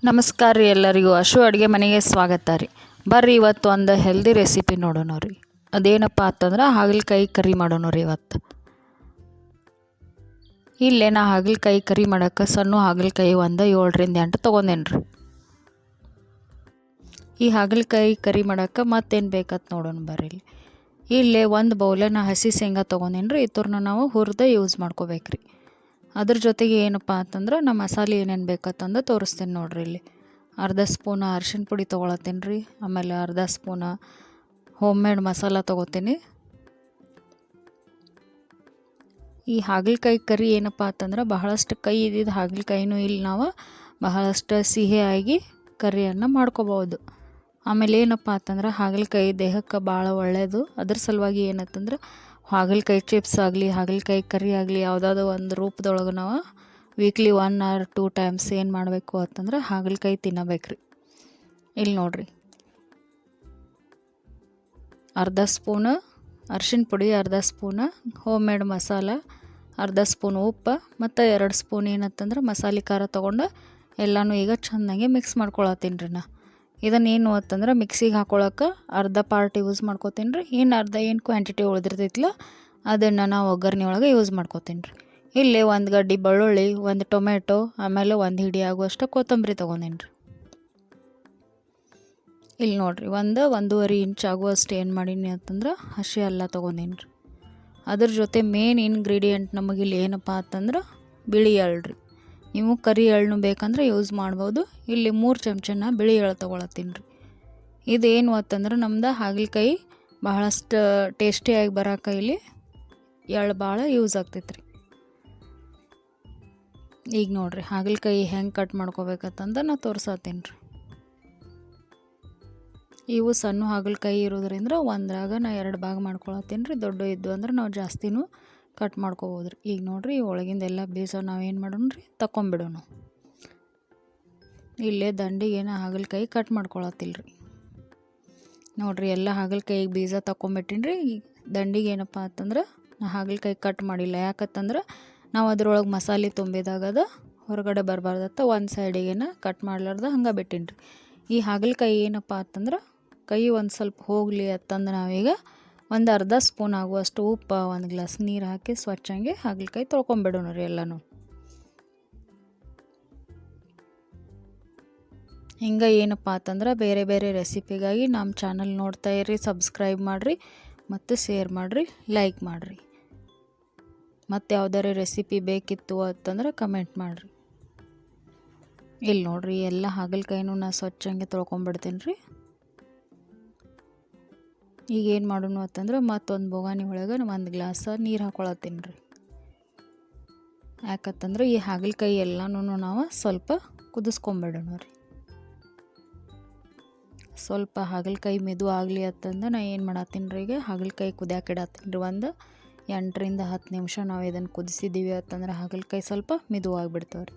ನಮಸ್ಕಾರ ರೀ ಎಲ್ಲರಿಗೂ ಅಶು ಅಡುಗೆ ಮನೆಗೆ ಸ್ವಾಗತ ರೀ. ಬರ್ರಿ ಇವತ್ತು ಒಂದು ಹೆಲ್ದಿ ರೆಸಿಪಿ ನೋಡೋಣ ರೀ. ಅದೇನಪ್ಪ ಅಂತಂದ್ರೆ ಹಾಗಲಕಾಯಿ ಕರಿ ಮಾಡೋಣ ರೀ. ಇವತ್ತು ಇಲ್ಲೇ ನಾ ಹಾಗಲಕಾಯಿ ಕರಿ ಮಾಡೋಕ್ಕೆ ಸಣ್ಣ ಹಾಗಲಕಾಯಿ ಒಂದು 7ರಿಂದ 8 ತೊಗೊಂಡೇನಿ ರೀ. ಈ ಹಾಗಲಕಾಯಿ ಕರಿ ಮಾಡೋಕ್ಕೆ ಮತ್ತೇನು ಬೇಕಂತ ನೋಡೋಣ ಬರ್ರಿ. ಇಲ್ಲೇ ಒಂದು ಬೌಲನ್ನ ಹಸಿ ಶೇಂಗಾ ತೊಗೊಂಡೇನಿ ರೀ. ಇದ್ರನ್ನ ನಾವು ಹುರಿದು ಯೂಸ್ ಮಾಡ್ಕೋಬೇಕ್ರಿ. ಅದ್ರ ಜೊತೆಗೆ ಏನಪ್ಪ ಅಂತಂದ್ರೆ ನಮ್ಮ ಮಸಾಲೆ ಏನೇನು ಬೇಕಂತಂದು ತೋರಿಸ್ತೀನಿ ನೋಡ್ರಿ. ಇಲ್ಲಿ ಅರ್ಧ ಸ್ಪೂನ್ ಅರಿಶಿಣ ಪುಡಿ ತೊಗೊಳತ್ತೀನಿ ರೀ. ಆಮೇಲೆ ಅರ್ಧ ಸ್ಪೂನ ಹೋಮ್ ಮೇಡ್ ಮಸಾಲ ತೊಗೋತೀನಿ. ಈ ಹಾಗಲಕಾಯಿ ಕರಿ ಏನಪ್ಪ ಅಂತಂದ್ರೆ ಬಹಳಷ್ಟು ಕೈ ಇದ್ದಿದ್ದು ಹಾಗಲಕಾಯಿನೂ ಇಲ್ಲಿ ನಾವು ಬಹಳಷ್ಟು ಸಿಹಿಯಾಗಿ ಕರಿಯನ್ನು ಮಾಡ್ಕೋಬೋದು. ಆಮೇಲೆ ಏನಪ್ಪ ಅಂತಂದ್ರೆ ಹಾಗಲಕಾಯಿ ದೇಹಕ್ಕೆ ಭಾಳ ಒಳ್ಳೆಯದು. ಅದ್ರ ಸಲುವಾಗಿ ಏನಂತಂದ್ರೆ ಹಾಗಲಕಾಯಿ ಚಿಪ್ಸ್ ಆಗಲಿ ಹಾಗಲಕಾಯಿ ಕರಿ ಆಗಲಿ ಯಾವುದಾದ್ರು ಒಂದು ರೂಪದೊಳಗೆ ನಾವು ವೀಕ್ಲಿ 1 or 2 ಟೈಮ್ಸ್ ಏನು ಮಾಡಬೇಕು ಅಂತಂದ್ರೆ ಹಾಗಲಕಾಯಿ ತಿನ್ನಬೇಕ್ರಿ. ಇಲ್ಲಿ ನೋಡಿರಿ, ಅರ್ಧ ಸ್ಪೂನು ಅರಿಶಿಣ ಪುಡಿ, ಅರ್ಧ ಸ್ಪೂನು ಹೋಮ್ ಮೇಡ್ ಮಸಾಲ, ಅರ್ಧ ಸ್ಪೂನ್ ಉಪ್ಪು ಮತ್ತು 2 ಸ್ಪೂನ್ ಏನಂತಂದ್ರೆ ಮಸಾಲೆ ಖಾರ ತೊಗೊಂಡು ಎಲ್ಲನೂ ಈಗ ಚೆನ್ನಾಗಿ ಮಿಕ್ಸ್ ಮಾಡ್ಕೊಳತ್ತೀನಿ ರೀ. ಇದನ್ನೇನು ಅಂತಂದ್ರೆ ಮಿಕ್ಸಿಗೆ ಹಾಕೊಳಕ್ಕೆ ಅರ್ಧ ಪಾರ್ಟ್ ಯೂಸ್ ಮಾಡ್ಕೋತೀನಿ ರೀ. ಇನ್ನು ಅರ್ಧ ಏನು ಕ್ವಾಂಟಿಟಿ ಉಳಿದಿರ್ತೈತಿಲ್ಲ ಅದನ್ನು ನಾವು ಒಗ್ಗರಣೆ ಒಳಗೆ ಯೂಸ್ ಮಾಡ್ಕೋತೀನಿ ರೀ. ಇಲ್ಲಿ ಒಂದು ಗಡ್ಡೆ ಬೆಳ್ಳುಳ್ಳಿ, ಒಂದು ಟೊಮೆಟೊ, ಆಮೇಲೆ ಒಂದು ಹಿಡಿ ಆಗುವಷ್ಟು ಕೊತ್ತಂಬರಿ ತೊಗೊಂಡೇನಿ ರೀ. ಇಲ್ಲಿ ನೋಡಿರಿ, 1.5 ಇಂಚ್ ಆಗುವಷ್ಟು ಏನು ಮಾಡೀನಿ ಅಂತಂದ್ರೆ ಹಸಿ ಅಲ್ಲ ತೊಗೊಂಡೇನಿ ರೀ. ಅದ್ರ ಜೊತೆ ಮೇನ್ ಇಂಗ್ರೀಡಿಯೆಂಟ್ ನಮಗಿಲ್ಲಿ ಏನಪ್ಪ ಅಂತಂದ್ರೆ ಬಿಳಿ ಎಳ್ಳು ರೀ. ನೀವು ಕರಿ ಎಳ್ಳನ್ನು ಬೇಕಂದ್ರೆ ಯೂಸ್ ಮಾಡ್ಬೋದು. ಇಲ್ಲಿ 3 ಚಮಚನ ಬಿಳಿ ಎಳ್ಳು ತೊಗೊಳತ್ತೀನಿ ರೀ. ಇದೇನು ಅಂತಂದ್ರೆ ನಮ್ದು ಹಾಗಲಕಾಯಿ ಬಹಳಷ್ಟು ಟೇಸ್ಟಿಯಾಗಿ ಬರೋಕೆ ಇಲ್ಲಿ ಎಳ್ಳು ಭಾಳ ಯೂಸ್ ಆಗ್ತೈತೆ ರೀ. ಈಗ ನೋಡಿರಿ ಹಾಗಲಕಾಯಿ ಹೆಂಗೆ ಕಟ್ ಮಾಡ್ಕೋಬೇಕಂತಂದು ನಾನು ತೋರ್ಸತ್ತೀನಿ ರೀ. ಇವು ಸಣ್ಣ ಹಾಗಲಕಾಯಿ ಇರೋದ್ರಿಂದ ಒಂದ್ರಾಗ ನಾ 2 ಭಾಗ ಮಾಡ್ಕೊಳತ್ತೀನಿ ರೀ. ದೊಡ್ಡ ಇದ್ದು ಅಂದ್ರೆ ನಾವು ಜಾಸ್ತಿನೂ ಕಟ್ ಮಾಡ್ಕೋಬೋದು ರೀ. ಈಗ ನೋಡಿರಿ ಒಳಗಿಂದ ಎಲ್ಲ ಬೀಜ ನಾವೇನು ಮಾಡೋಣ ರೀ ತಗೊಂಬಿಡೋಣ. ಇಲ್ಲೇ ದಂಡಿಗೇನ ಹಾಗಲಕಾಯಿ ಕಟ್ ಮಾಡ್ಕೊಳತ್ತಿಲ್ಲ ರೀ. ನೋಡಿರಿ ಎಲ್ಲ ಹಾಗಲಕಾಯಿಗೆ ಬೀಜ ತಗೊಂಬಿಟ್ಟಿನಿ ರೀ. ದಂಡಿಗೆ ಏನಪ್ಪ ಅಂತಂದ್ರೆ ನಾ ಹಾಗಲಕಾಯಿ ಕಟ್ ಮಾಡಿಲ್ಲ. ಯಾಕಂತಂದ್ರೆ ನಾವು ಅದ್ರೊಳಗೆ ಮಸಾಲೆ ತುಂಬಿದಾಗದ ಹೊರಗಡೆ ಬರಬಾರ್ದತ್ತ ಒಂದು ಸೈಡಿಗೇನ ಕಟ್ ಮಾಡ್ಲಾರ್ದ ಹಂಗೆ ಬಿಟ್ಟಿನಿ ರೀ. ಈ ಹಾಗಲಕಾಯಿ ಏನಪ್ಪ ಅಂತಂದ್ರೆ ಕೈ ಒಂದು ಸ್ವಲ್ಪ ಹೋಗಲಿ ಅಂತಂದು ನಾವೀಗ ಒಂದು ಅರ್ಧ ಸ್ಪೂನ್ ಆಗುವಷ್ಟು ಉಪ್ಪು, 1 ಗ್ಲಾಸ್ ನೀರು ಹಾಕಿ ಸ್ವಚ್ಛಂಗೆ ಹಾಗಲಕಾಯಿ ತೊಳ್ಕೊಂಬಿಡೋಣ ರೀ ಎಲ್ಲನೂ. ಹಿಂಗೆ ಏನಪ್ಪ ಅಂತಂದ್ರೆ ಬೇರೆ ಬೇರೆ ರೆಸಿಪಿಗಾಗಿ ನಮ್ಮ ಚಾನಲ್ ನೋಡ್ತಾ ಇರ್ರಿ, ಸಬ್ಸ್ಕ್ರೈಬ್ ಮಾಡಿರಿ ಮತ್ತು ಶೇರ್ ಮಾಡಿರಿ, ಲೈಕ್ ಮಾಡಿರಿ. ಮತ್ತು ಯಾವ್ದಾರು ರೆಸಿಪಿ ಬೇಕಿತ್ತು ಅಂತಂದ್ರೆ ಕಮೆಂಟ್ ಮಾಡಿರಿ. ಇಲ್ಲಿ ನೋಡಿರಿ ಎಲ್ಲ ಹಾಗಲಕಾಯಿನೂ ನಾನು ಸ್ವಚ್ಛಂಗೆ ತೊಳ್ಕೊಂಬಿಡ್ತೀನಿ ರೀ. ಈಗ ಏನು ಮಾಡೋಣ ಅಂತಂದ್ರೆ ಮತ್ತೊಂದು ಬೋಗಾಣಿ ಒಳಗೆ 1 ಗ್ಲಾಸ್ ನೀರು ಹಾಕೊಳತ್ತೀನಿ ರೀ. ಯಾಕಂತಂದ್ರೆ ಈ ಹಾಗಲಕಾಯಿ ಎಲ್ಲನೂ ನಾವು ಸ್ವಲ್ಪ ಕುದಿಸ್ಕೊಂಬಿಡೋಣ ರೀ. ಸ್ವಲ್ಪ ಹಾಗಲಕಾಯಿ ಮೆದು ಆಗಲಿ ಅಂತಂದು ನಾನು ಏನು ಮಾಡತ್ತೀನಿ ರೀ, ಈಗ ಹಾಗಲಕಾಯಿ ಕುದಿಯಾಕೆ ಇಡತ್ತೀನಿ ರೀ. 8ರಿಂದ 10 ನಿಮಿಷ ನಾವು ಇದನ್ನು ಕುದಿಸಿದ್ದೀವಿ ಅಂತಂದ್ರೆ ಹಾಗಲಕಾಯಿ ಸ್ವಲ್ಪ ಮೆದುವಾಗಿಬಿಡ್ತಾವೆ ರೀ.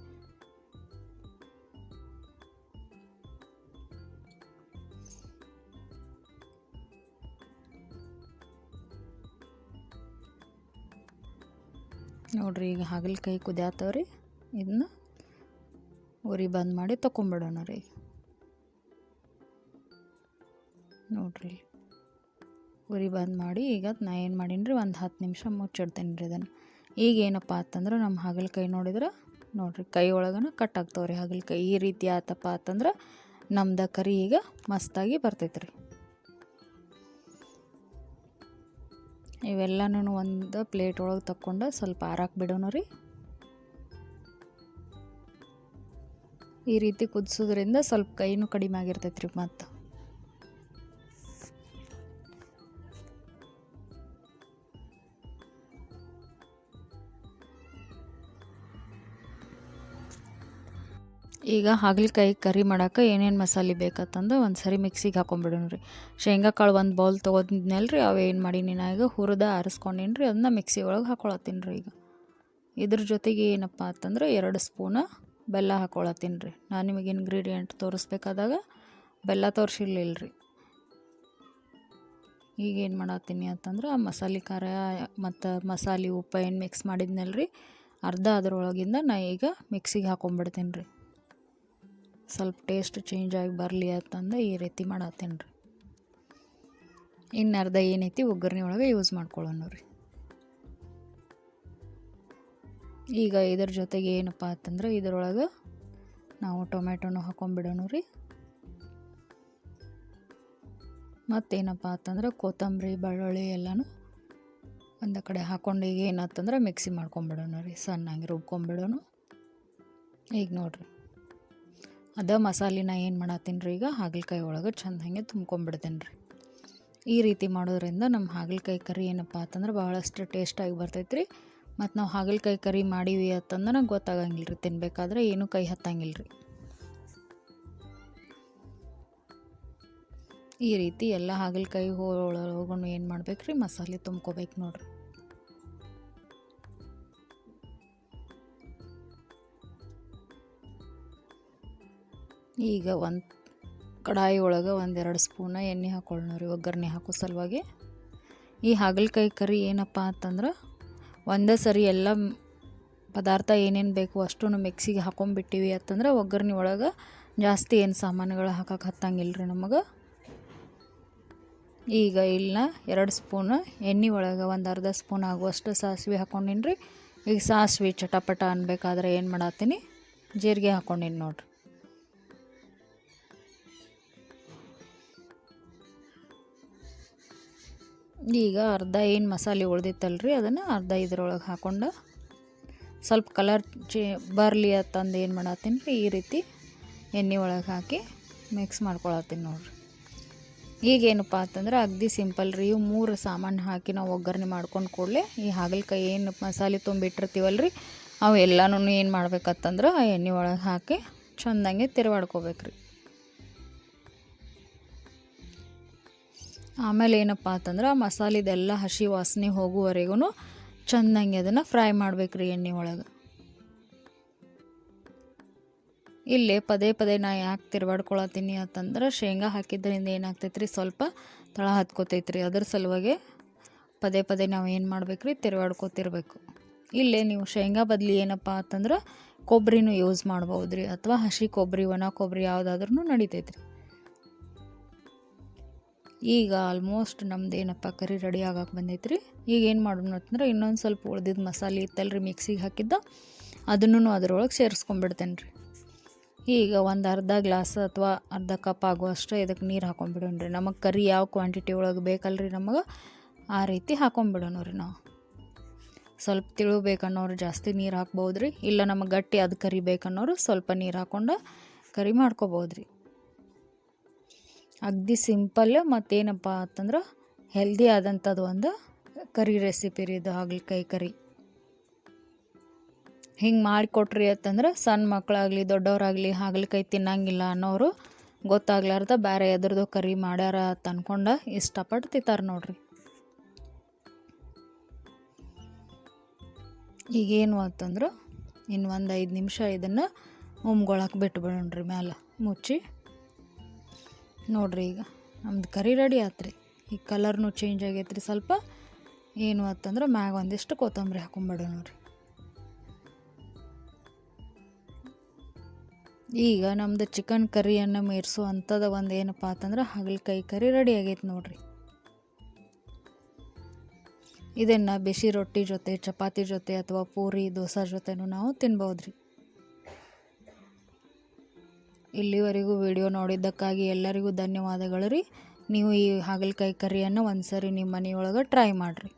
ನೋಡಿರಿ ಈಗ ಹಾಗಲಕಾಯಿ ಕುದಿಯಾತವ್ರಿ. ಇದನ್ನ ಉರಿ ಬಂದ್ ಮಾಡಿ ತಗೊಂಬಿಡೋಣ ರೀ. ನೋಡಿರಿ ಉರಿ ಬಂದ್ ಮಾಡಿ ಈಗ ನಾ ಏನು ಮಾಡೀನಿ ರೀ, ಒಂದು 10 ನಿಮಿಷ ಮುಚ್ಚಿಡ್ತೀನಿ ರೀ ಇದನ್ನು. ಈಗ ಏನಪ್ಪ ಅಂತಂದ್ರೆ ನಮ್ಮ ಹಾಗಲಕಾಯಿ ನೋಡಿದ್ರೆ ನೋಡಿರಿ ಕೈ ಒಳಗನ ಕಟ್ ಆಗ್ತಾವ್ರಿ ಹಾಗಲಕಾಯಿ. ಈ ರೀತಿ ಆತಪ್ಪ ಅಂತಂದ್ರೆ ನಮ್ದು ಕರಿ ಈಗ ಮಸ್ತಾಗಿ ಬರ್ತೈತೆ ರೀ. ಇವೆಲ್ಲನೂ ಒಂದು ಪ್ಲೇಟ್ ಒಳಗೆ ತಕ್ಕೊಂಡು ಸ್ವಲ್ಪ ಆರಾಕ್ ಬಿಡೋಣ ರೀ. ಈ ರೀತಿ ಕುದಿಸೋದ್ರಿಂದ ಸ್ವಲ್ಪ ಕೈನೂ ಕಡಿಮೆ ಆಗಿರ್ತೈತೆ ರೀ. ಮತ್ತು ಈಗ ಹಾಗಲಕಾಯಿ ಕರಿ ಮಾಡೋಕೆ ಏನೇನು ಮಸಾಲೆ ಬೇಕಂತಂದು ಒಂದು ಸರಿ ಮಿಕ್ಸಿಗೆ ಹಾಕೊಂಡ್ಬಿಡೋಣ ರೀ. ಶೇಂಗಾ ಕಾಳು 1 ಬೌಲ್ ತೊಗೊಂಡಿದ್ನಲ್ಲ ರೀ, ಅವು ಏನು ಮಾಡೀನಿ ನಾ ಈಗ ಹುರಿದು ಆರಿಸ್ಕೊಂಡೀನಿ ರೀ. ಅದನ್ನ ಮಿಕ್ಸಿ ಒಳಗೆ ಹಾಕೊಳತ್ತೀನಿ ರೀ. ಈಗ ಇದ್ರ ಜೊತೆಗೆ ಏನಪ್ಪ ಅಂತಂದ್ರೆ 2 ಸ್ಪೂನ ಬೆಲ್ಲ ಹಾಕೊಳತ್ತೀನಿ ರೀ. ನಾನು ನಿಮಗೆ ಇಂಗ್ರೀಡಿಯೆಂಟ್ ತೋರಿಸ್ಬೇಕಾದಾಗ ಬೆಲ್ಲ ತೋರಿಸಿರ್ಲಿಲ್ಲ ರೀ. ಈಗ ಏನು ಮಾಡತ್ತೀನಿ ಅಂತಂದ್ರೆ ಆ ಮಸಾಲೆ ಖಾರ ಮತ್ತು ಮಸಾಲೆ ಉಪ್ಪು ಏನು ಮಿಕ್ಸ್ ಮಾಡಿದ್ನಲ್ಲ ರೀ, ಅರ್ಧ ಅದರೊಳಗಿಂದ ನಾ ಈಗ ಮಿಕ್ಸಿಗೆ ಹಾಕೊಂಡ್ಬಿಡ್ತೀನಿ ರೀ. ಸ್ವಲ್ಪ ಟೇಸ್ಟ್ ಚೇಂಜ್ ಆಗಿ ಬರಲಿ ಅಂತಂದು ಈ ರೀತಿ ಮಾಡತ್ತೇನೆ ರೀ. ಇನ್ನು ಅರ್ಧ ಏನೈತಿ ಒಗ್ಗರಣೆ ಒಳಗೆ ಯೂಸ್ ಮಾಡ್ಕೊಳ್ಳೋಣ ರೀ. ಈಗ ಇದ್ರ ಜೊತೆಗೆ ಏನಪ್ಪ ಅಂತಂದ್ರೆ ಇದರೊಳಗೆ ನಾವು ಟೊಮೆಟೊನು ಹಾಕೊಂಡ್ಬಿಡೋಣ ರೀ. ಮತ್ತೇನಪ್ಪ ಅಂತಂದ್ರೆ ಕೊತ್ತಂಬರಿ ಬೆಳ್ಳುಳ್ಳಿ ಎಲ್ಲನೂ ಒಂದು ಕಡೆ ಹಾಕ್ಕೊಂಡು ಈಗ ಏನಾತಂದ್ರೆ ಮಿಕ್ಸಿ ಮಾಡ್ಕೊಂಬಿಡೋಣ ರೀ, ಸಣ್ಣಾಗಿ ರುಬ್ಕೊಂಬಿಡೋಣ. ಈಗ ನೋಡಿರಿ ಅದ ಮಸಾಲಿನ ಏನು ಮಾಡತ್ತೀನಿ ರೀ, ಈಗ ಹಾಗಲಕಾಯಿ ಒಳಗೆ ಚೆಂದಂಗೆ ತುಂಬ್ಕೊಂಬಿಡ್ತೇನೆ ರೀ. ಈ ರೀತಿ ಮಾಡೋದ್ರಿಂದ ನಮ್ಮ ಹಾಗಲಕಾಯಿ ಕರಿ ಏನಪ್ಪ ಅಂತಂದ್ರೆ ಭಾಳಷ್ಟು ಟೇಸ್ಟಾಗಿ ಬರ್ತೈತೆ ರೀ. ಮತ್ತು ನಾವು ಹಾಗಲಕಾಯಿ ಕರಿ ಮಾಡೀವಿ ಅಂತಂದ್ರೆ ನಂಗೆ ಗೊತ್ತಾಗಂಗಿಲ್ಲ ರೀ, ತಿನ್ಬೇಕಾದ್ರೆ ಏನೂ ಕೈ ಹತ್ತಂಗಿಲ್ಲ ರೀ. ಈ ರೀತಿ ಎಲ್ಲ ಹಾಗಲಕಾಯಿ ಒಳಗೂ ಏನು ಮಾಡ್ಬೇಕು ರೀ, ಮಸಾಲೆ ತುಂಬ್ಕೋಬೇಕು ನೋಡ್ರಿ. ಈಗ ಒಂದು ಕಡಾಯಿ ಒಳಗೆ 1-2 ಸ್ಪೂನ ಎಣ್ಣೆ ಹಾಕೊಳ್ಳೋಣ ರೀ, ಒಗ್ಗರಣೆ ಹಾಕೋ ಸಲುವಾಗಿ. ಈ ಹಾಗಲಕಾಯಿ ಕರಿ ಏನಪ್ಪ ಅಂತಂದ್ರೆ ಒಂದೇ ಸರಿ ಎಲ್ಲ ಪದಾರ್ಥ ಏನೇನು ಬೇಕು ಅಷ್ಟು ಮಿಕ್ಸಿಗೆ ಹಾಕೊಂಡ್ಬಿಟ್ಟಿವಿ ಅಂತಂದ್ರೆ ಒಗ್ಗರಣೆ ಒಳಗೆ ಜಾಸ್ತಿ ಏನು ಸಾಮಾನುಗಳು ಹಾಕಕ್ಕೆ ಹತ್ತಂಗಿಲ್ಲ ರೀ ನಮಗೆ. ಈಗ ಇಲ್ಲ 2 ಸ್ಪೂನ್ ಎಣ್ಣೆ ಒಳಗೆ 1/2 ಸ್ಪೂನ್ ಆಗುವಷ್ಟು ಸಾಸಿವೆ ಹಾಕ್ಕೊಂಡಿನಿ ರೀ. ಈಗ ಸಾಸಿವೆ ಚಟಪಟ ಅನ್ಬೇಕಾದ್ರೆ ಏನು ಮಾಡತ್ತೀನಿ, ಜೀರಿಗೆ ಹಾಕ್ಕೊಂಡಿನಿ ನೋಡ್ರಿ. ಈಗ ಅರ್ಧ ಏನು ಮಸಾಲೆ ಉಳ್ದಿತ್ತಲ್ರಿ ಅದನ್ನು ಅರ್ಧ ಇದ್ರೊಳಗೆ ಹಾಕ್ಕೊಂಡು ಸ್ವಲ್ಪ ಕಲರ್ ಬರಲಿ ಅಂತಂದು ಏನು ಮಾಡತ್ತೀನಿ ರೀ, ಈ ರೀತಿ ಎಣ್ಣೆ ಒಳಗೆ ಹಾಕಿ ಮಿಕ್ಸ್ ಮಾಡ್ಕೊಳತ್ತೀನಿ ನೋಡ್ರಿ. ಈಗೇನಪ್ಪ ಅಂತಂದ್ರೆ ಅಗದಿ ಸಿಂಪಲ್ ರೀ, ಇವು 3 ಸಾಮಾನು ಹಾಕಿ ನಾವು ಒಗ್ಗರಣೆ ಮಾಡ್ಕೊಂಡು ಕೂಡಲೇ ಈ ಹಾಗಲಕಾಯಿ ಏನು ಮಸಾಲೆ ತುಂಬಿಟ್ಟಿರ್ತೀವಲ್ಲ ರೀ ಅವು ಎಲ್ಲನೂ ಏನು ಮಾಡ್ಬೇಕಂತಂದ್ರೆ ಆ ಎಣ್ಣೆ ಒಳಗೆ ಹಾಕಿ ಚೆಂದಂಗೆ ತಿರುವಾಡ್ಕೋಬೇಕ್ರಿ. ಆಮೇಲೆ ಏನಪ್ಪ ಅಂತಂದ್ರೆ ಆ ಮಸಾಲೆದೆಲ್ಲ ಹಸಿ ವಾಸನೆ ಹೋಗುವವರೆಗೂ ಚೆಂದಂಗೆ ಅದನ್ನು ಫ್ರೈ ಮಾಡ್ಬೇಕ್ರಿ ಎಣ್ಣೆ ಒಳಗೆ. ಇಲ್ಲೇ ಪದೇ ಪದೇ ನಾ ಯಾಕೆ ತಿರುವಾಡ್ಕೊಳತ್ತೀನಿ ಅಂತಂದ್ರೆ ಶೇಂಗಾ ಹಾಕಿದ್ರಿಂದ ಏನಾಗ್ತೈತೆ ರೀ, ಸ್ವಲ್ಪ ತಳ ಹತ್ಕೋತೈತೆ ರೀ. ಅದ್ರ ಸಲುವಾಗಿ ಪದೇ ಪದೇ ನಾವು ಏನು ಮಾಡ್ಬೇಕ್ರಿ, ತಿರುವಾಡ್ಕೋತಿರ್ಬೇಕು. ಇಲ್ಲೇ ನೀವು ಶೇಂಗಾ ಬದಲಿ ಏನಪ್ಪ ಅಂತಂದ್ರೆ ಕೊಬ್ಬರಿನೂ ಯೂಸ್ ಮಾಡ್ಬೋದು ರೀ, ಅಥವಾ ಹಸಿ ಕೊಬ್ಬರಿ ಒಣ ಕೊಬ್ಬರಿ ಯಾವುದಾದ್ರೂ ನಡಿತೈತೆ ರೀ. ಈಗ ಆಲ್ಮೋಸ್ಟ್ ನಮ್ದು ಏನಪ್ಪ ಕರಿ ರೆಡಿ ಆಗಕ್ಕೆ ಬಂದೈತೆ ರೀ. ಈಗ ಏನು ಮಾಡೋಣ ಅಂತಂದ್ರೆ ಇನ್ನೊಂದು ಸ್ವಲ್ಪ ಉಳ್ದಿದ್ದು ಮಸಾಲೆ ಇತ್ತಲ್ರಿ ಮಿಕ್ಸಿಗೆ ಹಾಕಿದ್ದ ಅದನ್ನು ಅದರೊಳಗೆ ಸೇರಿಸ್ಕೊಂಡ್ಬಿಡ್ತೇನೆ ರೀ. ಈಗ ಒಂದು ಅರ್ಧ ಗ್ಲಾಸ್ ಅಥವಾ ಅರ್ಧ ಕಪ್ ಆಗುವಷ್ಟು ಇದಕ್ಕೆ ನೀರು ಹಾಕೊಂಡ್ಬಿಡೋಣ ರೀ. ನಮಗೆ ಕರಿ ಯಾವ ಕ್ವಾಂಟಿಟಿ ಒಳಗೆ ಬೇಕಲ್ರಿ ನಮಗೆ ಆ ರೀತಿ ಹಾಕೊಂಡ್ಬಿಡೋಣ ರೀ. ನಾವು ಸ್ವಲ್ಪ ತಿಳು ಬೇಕನ್ನೋರು ಜಾಸ್ತಿ ನೀರು ಹಾಕ್ಬೋದು ರೀ, ಇಲ್ಲ ನಮಗೆ ಗಟ್ಟಿ ಅದು ಕರಿ ಬೇಕನ್ನೋರು ಸ್ವಲ್ಪ ನೀರು ಹಾಕ್ಕೊಂಡು ಕರಿ ಮಾಡ್ಕೋಬೋದು ರೀ. ಅಗದಿ ಸಿಂಪಲ್ ಮತ್ತೇನಪ್ಪ ಅಂತಂದ್ರೆ ಹೆಲ್ದಿ ಆದಂಥದ್ದು ಒಂದು ಕರಿ ರೆಸಿಪಿ ರೀ ಇದು, ಹಾಗಲಕಾಯಿ ಕರಿ. ಹಿಂಗೆ ಮಾಡಿಕೊಟ್ರಿ ಅಂತಂದ್ರೆ ಸಣ್ಣ ಮಕ್ಕಳಾಗಲಿ ದೊಡ್ಡವರಾಗಲಿ ಹಾಗಲಕಾಯಿ ತಿನ್ನಂಗಿಲ್ಲ ಅನ್ನೋರು ಗೊತ್ತಾಗ್ಲಾರ್ದ ಬೇರೆ ಎದ್ರದ್ದು ಕರಿ ಮಾಡ್ಯಾರ ಅಂತ ಅಂದ್ಕೊಂಡು ಇಷ್ಟಪಟ್ಟು ತಿಂತಾರೆ ನೋಡ್ರಿ. ಈಗೇನು ಅಂತಂದ್ರೆ ಇನ್ನು ಒಂದು 5 ನಿಮಿಷ ಇದನ್ನು ಉಮ್ಗೊಳಕ್ಕೆ ಬಿಟ್ಬಿಡೋಣ್ರಿ ಮ್ಯಾಲೆ ಮುಚ್ಚಿ. ನೋಡ್ರಿ ಈಗ ನಮ್ದು ಕರಿ ರೆಡಿ ಆತ್ರಿ. ಈಗ ಕಲರ್ನು ಚೇಂಜ್ ಆಗೈತೆ ರೀ ಸ್ವಲ್ಪ. ಏನು ಅಂತಂದ್ರೆ ಮ್ಯಾಗ ಒಂದಿಷ್ಟು ಕೊತ್ತಂಬರಿ ಹಾಕೊಂಡ್ಬಿಡೋಣ ರೀ. ಈಗ ನಮ್ಮದು ಚಿಕನ್ ಕರಿಯನ್ನು ಮೀರಿಸೋ ಅಂಥದ್ದು ಒಂದು ಏನಪ್ಪ ಅಂತಂದ್ರೆ ಹಾಗಲಕಾಯಿ ಕರಿ ರೆಡಿ ಆಗೈತೆ ನೋಡ್ರಿ. ಇದನ್ನು ಬಿಸಿ ರೊಟ್ಟಿ ಜೊತೆ, ಚಪಾತಿ ಜೊತೆ ಅಥವಾ ಪೂರಿ ದೋಸೆ ಜೊತೆನೂ ನಾವು ತಿನ್ಬೋದು ರೀ. ಇಲ್ಲಿವರೆಗೂ ವಿಡಿಯೋ ನೋಡಿದ್ದಕ್ಕಾಗಿ ಎಲ್ಲರಿಗೂ ಧನ್ಯವಾದಗಳು ರೀ. ನೀವು ಈ ಹಾಗಲಕಾಯಿ ಕರಿಯನ್ನು ಒಂದು ಸರಿ ನಿಮ್ಮ ಮನೆಯೊಳಗೆ ಟ್ರೈ ಮಾಡಿರಿ.